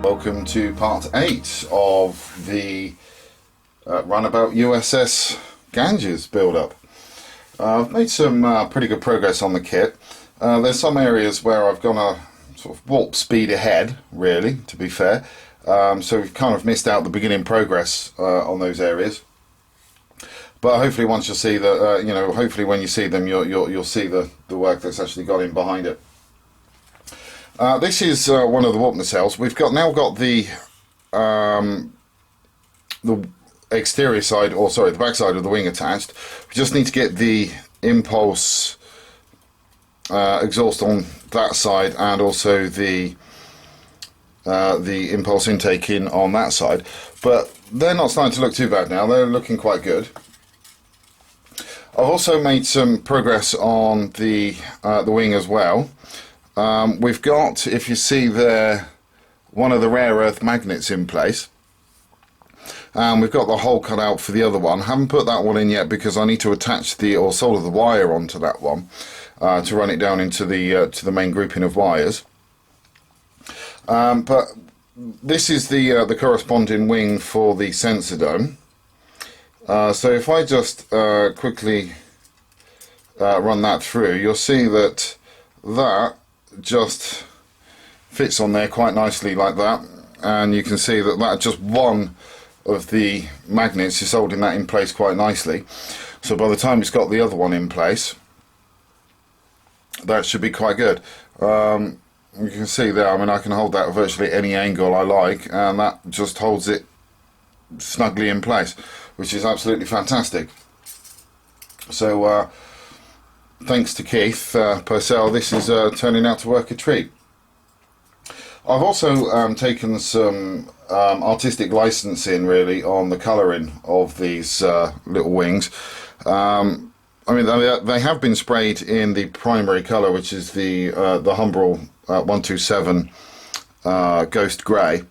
Welcome to part 8 of the Runabout USS Ganges build-up. I've made some pretty good progress on the kit. There's some areas where I've gone a sort of warp speed ahead, really, to be fair. So we've kind of missed out the beginning progress on those areas. But hopefully, once you see the, hopefully when you see them, you'll see the work that's actually gone in behind it. This is one of the warp nacelles. We've now got the exterior side, or sorry, the back side of the wing attached. We just need to get the impulse exhaust on that side, and also the impulse intake in on that side. But they're not starting to look too bad now. They're looking quite good. I've also made some progress on the wing as well. We've got, if you see there, one of the rare earth magnets in place, and we've got the hole cut out for the other one. Haven't put that one in yet because I need to attach or solder the wire onto that one to run it down into the main grouping of wires. But this is the corresponding wing for the sensor dome. So if I just quickly run that through, you'll see that just fits on there quite nicely like that, and you can see that just one of the magnets is holding that in place quite nicely. So by the time it's got the other one in place, that should be quite good. You can see there, I mean, I can hold that at virtually any angle I like, and that just holds it snugly in place, which is absolutely fantastic. So thanks to Keith Purcell, this is turning out to work a treat. I've also taken some artistic licensing really on the colouring of these little wings. I mean, they have been sprayed in the primary colour, which is the Humbrol 127 Ghost Grey.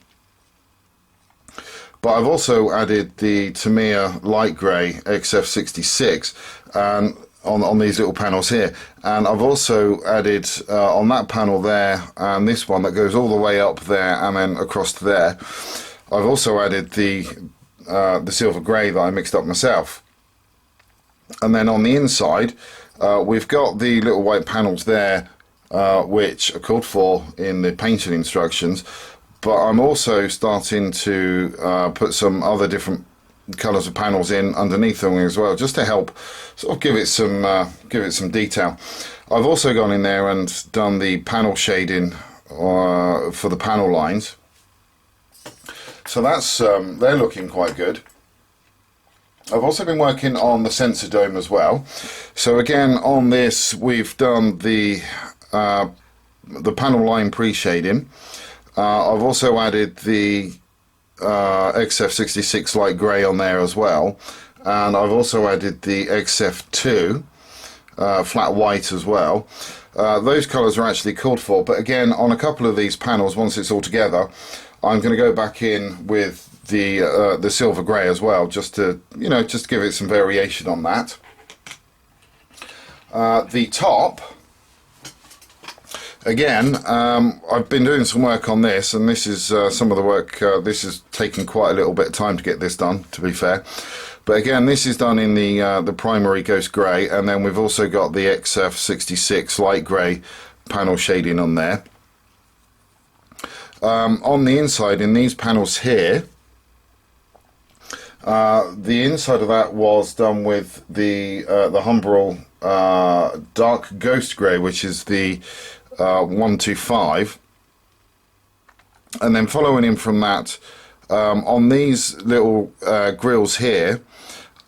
But I've also added the Tamiya Light Grey XF66 and on these little panels here, and I've also added on that panel there and this one that goes all the way up there and then across to there, I've also added the silver grey that I mixed up myself. And then on the inside we've got the little white panels there which are called for in the painting instructions, but I'm also starting to put some other different colours of panels in underneath the wing as well, just to help sort of give it some detail. I've also gone in there and done the panel shading for the panel lines, so that's they're looking quite good. I've also been working on the sensor dome as well. So again, on this we've done the panel line pre-shading. I've also added the XF66 light grey on there as well, and I've also added the XF2 flat white as well. Those colours are actually called for, but again, on a couple of these panels, once it's all together, I'm going to go back in with the silver grey as well, just to give it some variation on that. The top, again, I've been doing some work on this, and this is some of the work. This is taking quite a little bit of time to get this done, to be fair. But again, this is done in the primary Ghost Grey, and then we've also got the XF66 light grey panel shading on there. On the inside, in these panels here, the inside of that was done with the Humbrol dark Ghost Grey, which is the 125, and then following in from that, on these little grills here,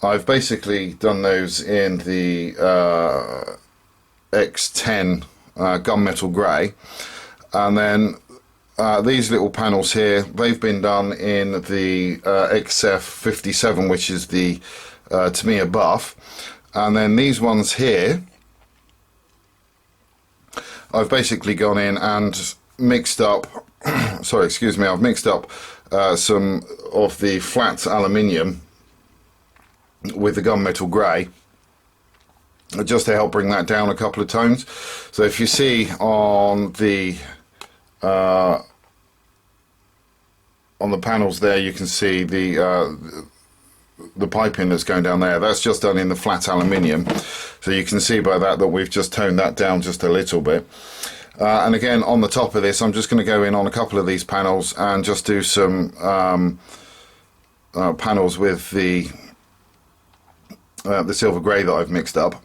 I've basically done those in the X10 gunmetal grey, and then these little panels here, they've been done in the XF57, which is the Tamiya buff, and then these ones here, I've basically gone in and mixed up sorry, excuse me, I've mixed up some of the flat aluminium with the gunmetal grey, just to help bring that down a couple of tones. So if you see on the on the panels there, you can see the piping that's going down there. That's just done in the flat aluminium, so you can see by that we've just toned that down just a little bit. And again, on the top of this, I'm just going to go in on a couple of these panels and just do some panels with the silver grey that I've mixed up.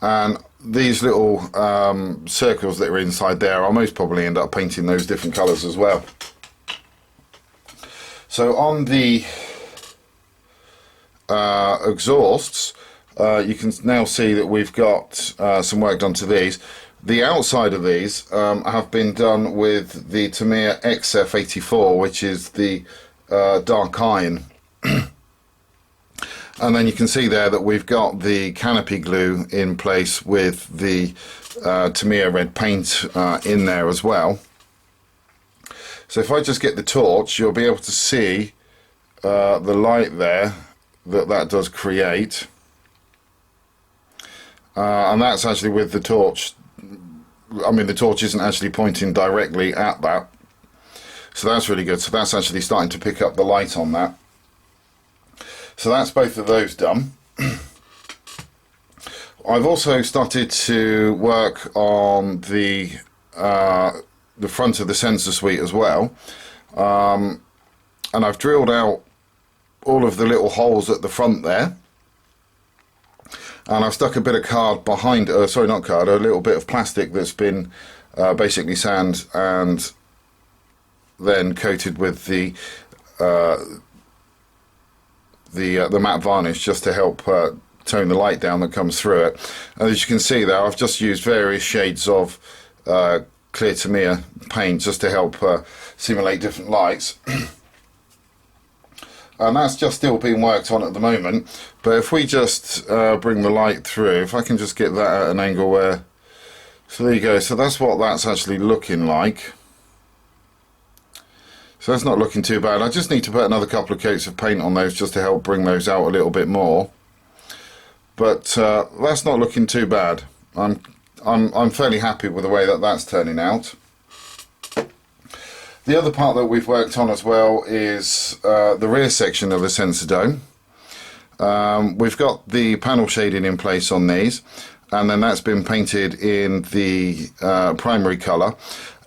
And these little circles that are inside there, I'll most probably end up painting those different colours as well. So on the exhausts, you can now see that we've got some work done to these. The outside of these have been done with the Tamiya XF84, which is the dark iron. And then you can see there that we've got the canopy glue in place with the Tamiya red paint in there as well. So if I just get the torch, you'll be able to see the light there that does create. And that's actually with the torch. I mean, the torch isn't actually pointing directly at that. So that's really good. So that's actually starting to pick up the light on that. So that's both of those done. I've also started to work on the front of the sensor suite as well, and I've drilled out all of the little holes at the front there, and I've stuck a bit of card behind, sorry, not card, a little bit of plastic that's been basically sand and then coated with the matte varnish just to help tone the light down that comes through it. And as you can see there, I've just used various shades of clear Tamiya paint just to help simulate different lights. And that's just still being worked on at the moment. But if we just bring the light through, if I can just get that at an angle where, so there you go. So that's what that's actually looking like. So that's not looking too bad. I just need to put another couple of coats of paint on those just to help bring those out a little bit more. But that's not looking too bad. I'm fairly happy with the way that that's turning out. The other part that we've worked on as well is the rear section of the sensor dome. We've got the panel shading in place on these, and then that's been painted in the primary colour.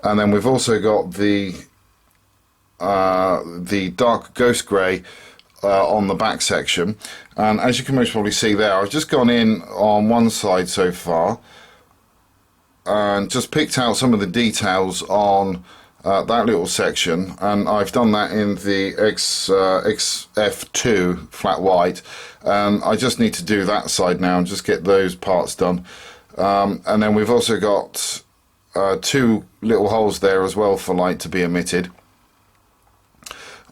And then we've also got the dark ghost grey on the back section. And as you can most probably see there, I've just gone in on one side so far and just picked out some of the details on that little section, and I've done that in the XF2 flat white, and I just need to do that side now and just get those parts done. And then we've also got two little holes there as well for light to be emitted.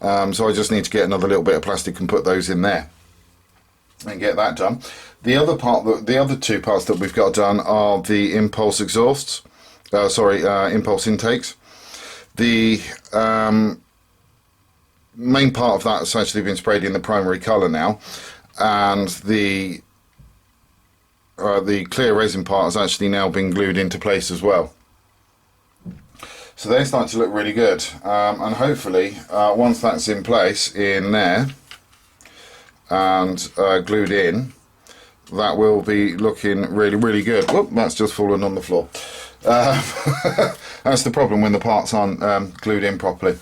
So I just need to get another little bit of plastic and put those in there and get that done. The other two parts that we've got done are the impulse exhausts, impulse intakes. The main part of that has actually been sprayed in the primary colour now, and the clear resin part has actually now been glued into place as well. So they're starting to look really good, and hopefully once that's in place in there and glued in, that will be looking really, really good. Whoop, that's just fallen on the floor. That's the problem when the parts aren't glued in properly.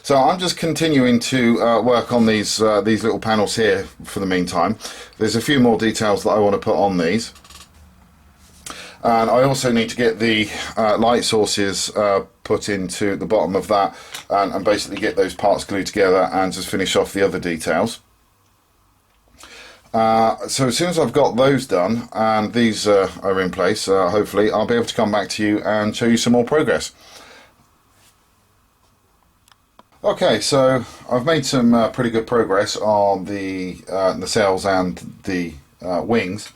So I'm just continuing to work on these little panels here for the meantime. There's a few more details that I want to put on these. And I also need to get the light sources put into the bottom of that and basically get those parts glued together and just finish off the other details. So as soon as I've got those done and these are in place, hopefully I'll be able to come back to you and show you some more progress. Okay, so I've made some pretty good progress on the nacelles and the wings.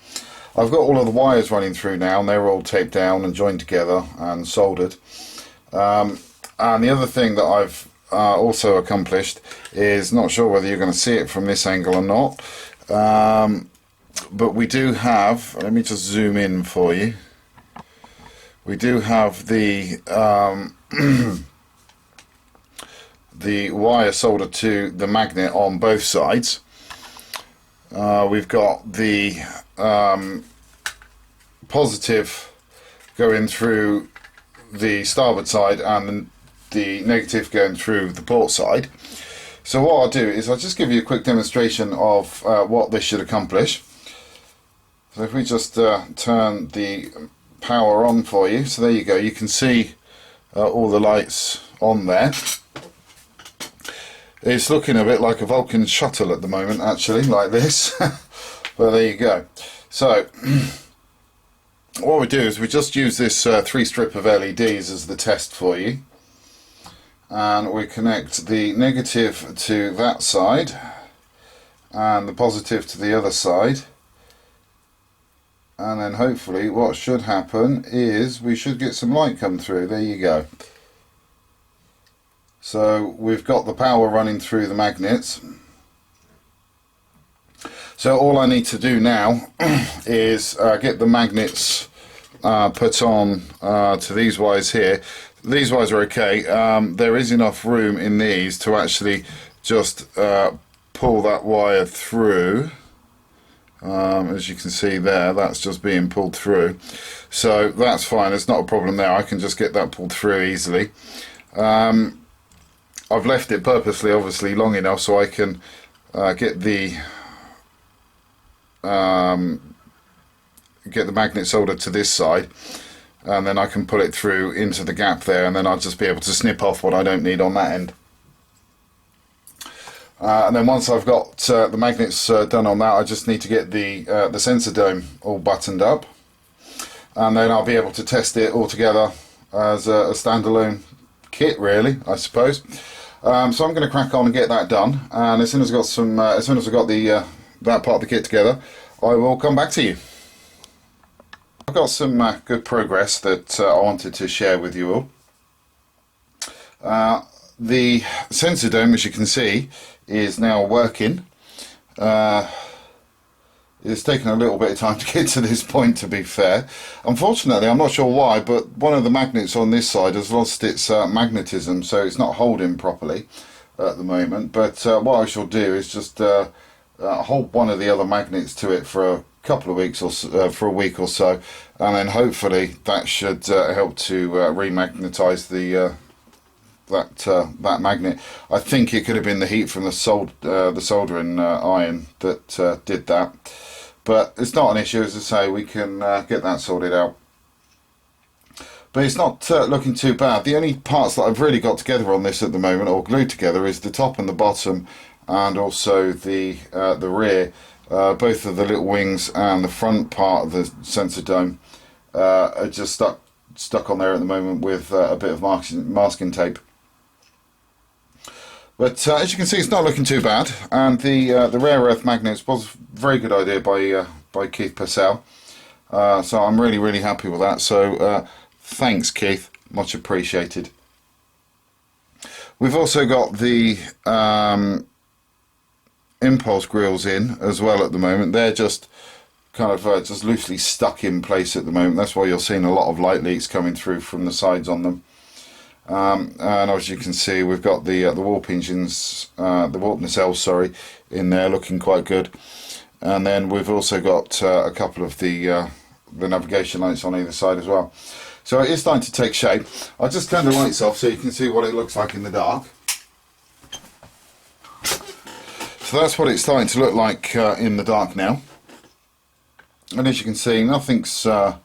I've got all of the wires running through now, and they're all taped down and joined together and soldered. And the other thing that I've also accomplished is, not sure whether you're going to see it from this angle or not, but we do have, let me just zoom in for you, we do have the the wire soldered to the magnet on both sides. We've got the positive going through the starboard side and the negative going through the port side. So what I'll do is I'll just give you a quick demonstration of what this should accomplish. So if we just turn the power on for you, so there you go, you can see all the lights on there. It's looking a bit like a Vulcan shuttle at the moment, actually, like this. But there you go. So what we do is we just use this 3 strip of LEDs as the test for you, and we connect the negative to that side and the positive to the other side, and then hopefully what should happen is we should get some light come through. There you go. So we've got the power running through the magnets. So all I need to do now is get the magnets put on to these wires here. These wires are okay. There is enough room in these to actually just pull that wire through. As you can see there, that's just being pulled through. So that's fine, it's not a problem there. I can just get that pulled through easily. I've left it purposely, obviously, long enough so I can get the magnet soldered to this side, and then I can pull it through into the gap there, and then I'll just be able to snip off what I don't need on that end. And then once I've got the magnets done on that, I just need to get the sensor dome all buttoned up, and then I'll be able to test it all together as a standalone kit, really, I suppose. So I'm going to crack on and get that done, and as soon as I've got some, as soon as I've got the that part of the kit together, I will come back to you. I've got some good progress that I wanted to share with you all. The sensor dome, as you can see, is now working. It's taken a little bit of time to get to this point, to be fair. Unfortunately, I'm not sure why, but one of the magnets on this side has lost its magnetism, so it's not holding properly at the moment. But what I shall do is just hold one of the other magnets to it for a couple of weeks or so, for a week or so, and then hopefully that should help to remagnetize the that magnet. I think it could have been the heat from the soldering iron that did that, but it's not an issue. As I say, we can get that sorted out. But it's not looking too bad. The only parts that I've really got together on this at the moment, or glued together, is the top and the bottom, and also the rear. Both of the little wings and the front part of the sensor dome are just stuck on there at the moment with a bit of masking tape. But as you can see, it's not looking too bad, and the rare earth magnets was a very good idea by Keith Purcell. So I'm really happy with that. So thanks, Keith, much appreciated. We've also got the impulse grills in as well at the moment. They're just kind of just loosely stuck in place at the moment. That's why you're seeing a lot of light leaks coming through from the sides on them. And as you can see, we've got the warp engines, the warp nacelles, sorry, in there, looking quite good. And then we've also got a couple of the navigation lights on either side as well. So it is starting to take shape. I'll just turn the lights off so you can see what it looks like in the dark. So that's what it's starting to look like in the dark now. And as you can see, nothing's sort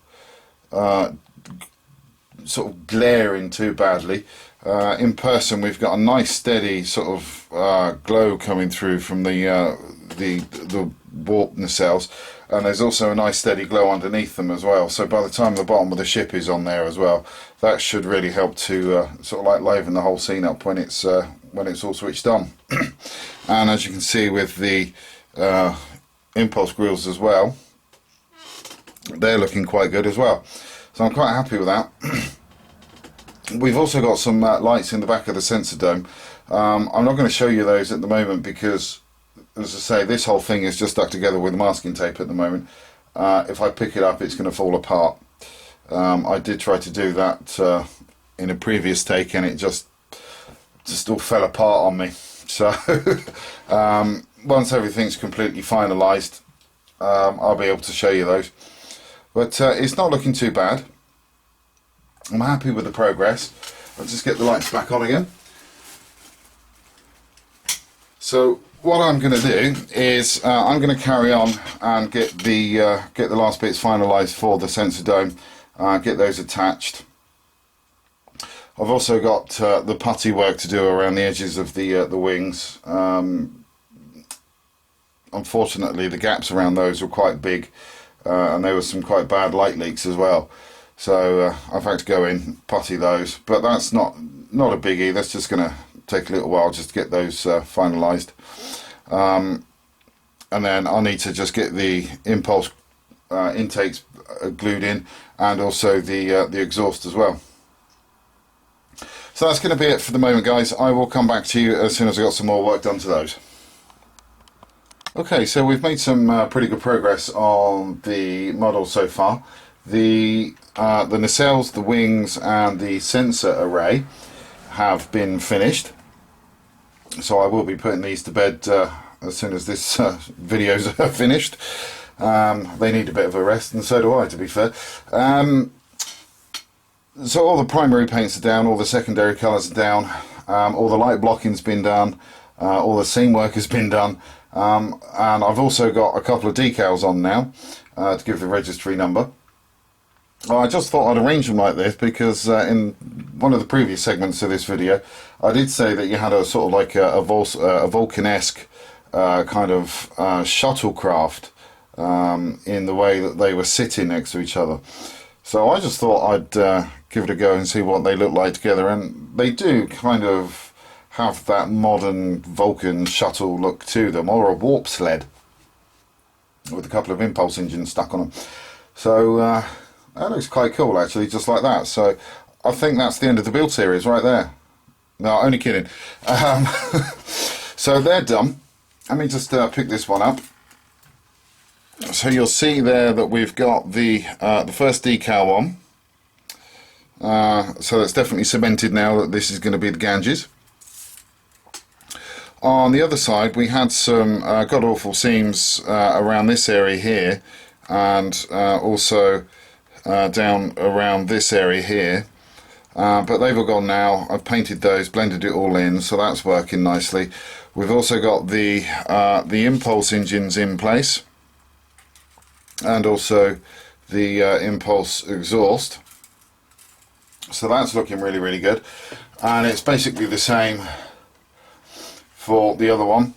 of glaring too badly. In person, we've got a nice steady sort of glow coming through from the warp nacelles, and there's also a nice steady glow underneath them as well. So by the time the bottom of the ship is on there as well, that should really help to sort of like liven the whole scene up when it's all switched on. And as you can see with the impulse grills as well, they're looking quite good as well. So I'm quite happy with that. We've also got some lights in the back of the sensor dome. I'm not going to show you those at the moment because, as I say, this whole thing is just stuck together with masking tape at the moment. If I pick it up, it's going to fall apart. I did try to do that in a previous take, and it just just all fell apart on me. So once everything's completely finalised, I'll be able to show you those. But it's not looking too bad. I'm happy with the progress. I'll just get the lights back on again. So what I'm going to do is I'm going to carry on and get the last bits finalised for the sensor dome, get those attached. I've also got the putty work to do around the edges of the wings. Unfortunately, the gaps around those were quite big, and there were some quite bad light leaks as well. So I've had to go in, putty those, but that's not a biggie. That's just going to take a little while just to get those finalised. And then I need to just get the impulse intakes glued in, and also the exhaust as well. So that's going to be it for the moment, guys. I will come back to you as soon as I've got some more work done to those. Okay, so we've made some pretty good progress on the model so far. The nacelles, the wings and the sensor array have been finished. So I will be putting these to bed as soon as this video's finished. They need a bit of a rest, and so do I, to be fair. So all the primary paints are down, all the secondary colours are down, all the light blocking's been done, all the seam work has been done, and I've also got a couple of decals on now to give the registry number. I just thought I'd arrange them like this because in one of the previous segments of this video I did say that you had a sort of like a Vulcan-esque kind of shuttlecraft in the way that they were sitting next to each other. So I just thought I'd give it a go and see what they look like together, and they do kind of have that modern Vulcan shuttle look to them, or a warp sled with a couple of impulse engines stuck on them. So that looks quite cool actually, just like that. So I think that's the end of the build series right there. No, only kidding. So they're done. Let me just pick this one up. So you'll see there that we've got the first decal on. So that's definitely cemented now that this is going to be the Ganges. On the other side we had some god-awful seams around this area here, and also down around this area here, but they've all gone now. I've painted those, blended it all in, so that's working nicely. We've also got the impulse engines in place, and also the impulse exhaust, so that's looking really, really good. And it's basically the same for the other one.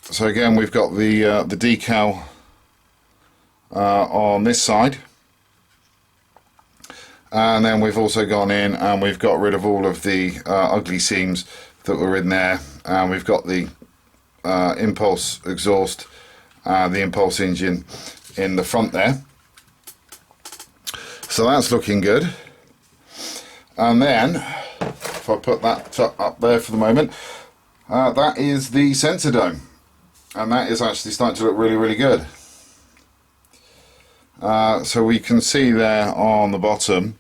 So again, we've got the decal on this side, and then we've also gone in and we've got rid of all of the ugly seams that were in there, and we've got the impulse exhaust, the impulse engine in the front there. So that's looking good. And then if I put that up there for the moment, that is the sensor dome, and that is actually starting to look really, really good. So we can see there on the bottom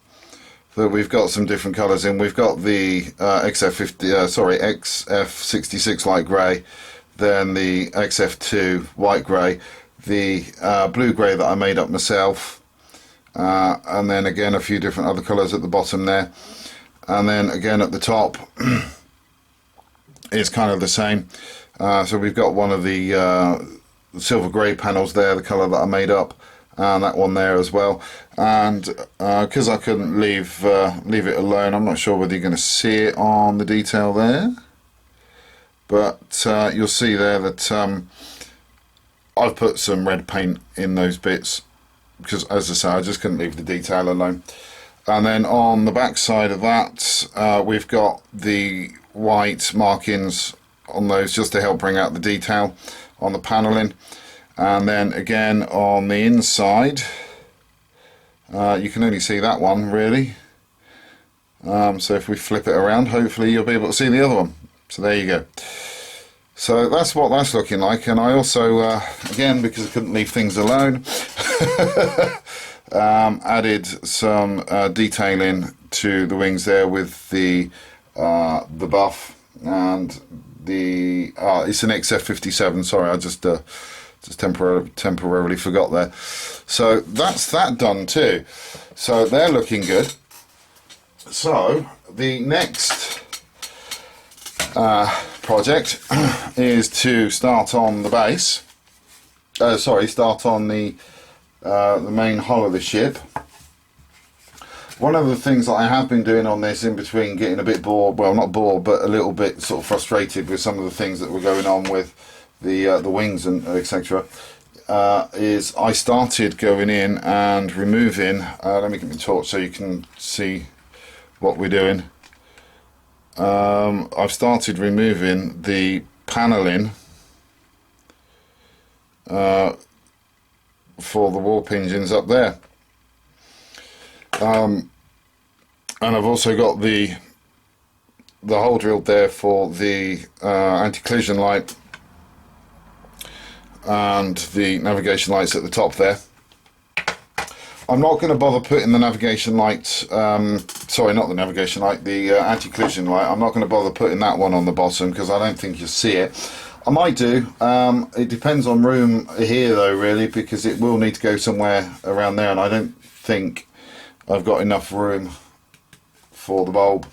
that we've got some different colours in. We've got the XF66 light grey, then the XF2 white grey, the blue grey that I made up myself, and then again a few different other colours at the bottom there, and then again at the top it's kind of the same. So we've got one of the silver grey panels there, the colour that I made up, and that one there as well. And because I couldn't leave it alone, I'm not sure whether you're going to see it on the detail there, but you'll see there that I've put some red paint in those bits because, as I say, I just couldn't leave the detail alone. And then on the back side of that, we've got the white markings on those just to help bring out the detail on the paneling. And then again on the inside, you can only see that one really, so if we flip it around, hopefully you'll be able to see the other one. So there you go. So that's what that's looking like. And I also again, because I couldn't leave things alone, added some detailing to the wings there with the buff and the it's an XF57. Sorry, I just temporarily forgot there. So that's that done too. So they're looking good. So the next project is to start on the base. Start on the main hull of the ship. One of the things that I have been doing on this, in between getting a bit bored, well, not bored, but a little bit sort of frustrated with some of the things that were going on with the wings and etc., is I started going in and removing. Let me get my torch so you can see what we're doing. I've started removing the paneling for the warp engines up there. And I've also got the hole drilled there for the anti-collision light and the navigation lights at the top there. I'm not going to bother putting the navigation light, sorry, not the navigation light, the anti-collision light. I'm not going to bother putting that one on the bottom because I don't think you'll see it. I might do. It depends on room here though, really, because it will need to go somewhere around there, and I don't think I've got enough room for the bulb.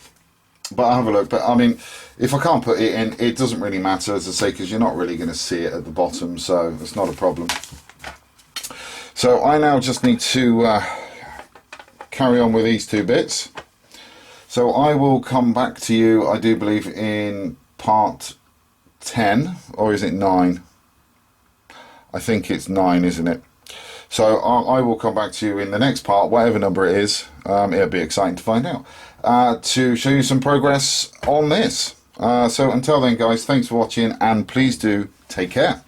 But I'll have a look. But I mean, if I can't put it in, it doesn't really matter, as I say, because you're not really going to see it at the bottom, so it's not a problem. So I now just need to carry on with these two bits. So I will come back to you, I do believe, in part 10, or is it 9? I think it's 9, isn't it? So I will come back to you in the next part, whatever number it is. It'll be exciting to find out, to show you some progress on this. So until then, guys, thanks for watching, and please do take care.